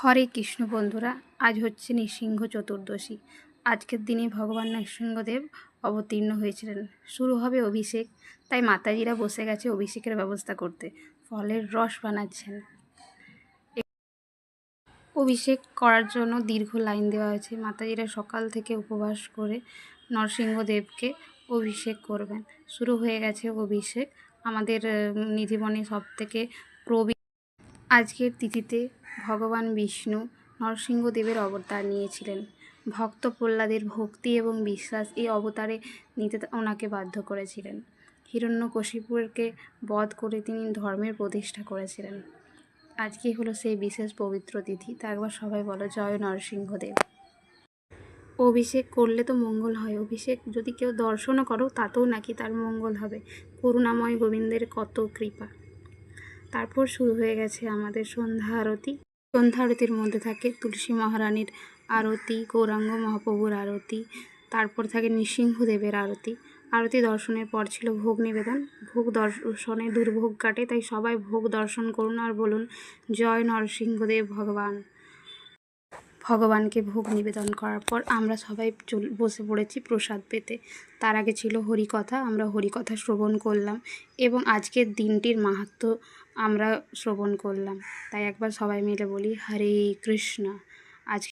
হরে কৃষ্ণ বন্ধুরা, আজ হচ্ছে নৃসিংহ চতুর্দশী। আজকের দিনে ভগবান নৃসিংহদেব অবতীর্ণ হয়েছিলেন। শুরু হবে অভিষেক, তাই মাতাজিরা বসে গেছে অভিষেকের ব্যবস্থা করতে। ফলের রস বানাচ্ছেন। অভিষেক করার জন্য দীর্ঘ লাইন দেওয়া হয়েছে। মাতাজিরা সকাল থেকে উপবাস করে নরসিংহদেবকে অভিষেক করবেন। শুরু হয়ে গেছে অভিষেক। আমাদের নিধিবনে সবথেকে আজকের তিথিতে ভগবান বিষ্ণু নরসিংহদেবের অবতার নিয়েছিলেন। ভক্ত প্রহ্লাদের ভক্তি এবং বিশ্বাস এই অবতারে নিতে ওনাকে বাধ্য করেছিলেন। হিরণ্যকশিপুরকে বধ করে তিনি ধর্মের প্রতিষ্ঠা করেছিলেন। আজকে হলো সেই বিশেষ পবিত্র তিথি। তা একবার সবাই বলো, জয় নরসিংহদেব। অভিষেক করলে তো মঙ্গল হয়। অভিষেক যদি কেউ দর্শনও করো তাতেও নাকি তার মঙ্গল হবে। করুণাময় গোবিন্দের কত কৃপা। তারপর শুরু হয়ে গেছে আমাদের সন্ধ্যা আরতি। সন্ধ্যা আরতির মধ্যে থাকে তুলসী মহারানীর আরতি, গৌরাঙ্গ মহাপ্রভুর আরতি, তারপর থাকে নৃসিংহদেবের আরতি। আরতি দর্শনের পর ছিল ভোগ নিবেদন। ভোগ দর্শনে দুর্ভোগ কাটে, তাই সবাই ভোগ দর্শন করুন আর বলুন জয় নরসিংহদেব ভগবানকে ভোগ নিবেদন করার পর আমরা সবাই বসে পড়েছি প্রসাদ পেতে। তার আগে ছিল হরিকথা, আমরা হরিকথা শ্রবণ করলাম এবং আজকের দিনটির মাহাত্ম্য আমরা শ্রবণ করলাম। তাই একবার সবাই মিলে বলি হরে কৃষ্ণ। আজ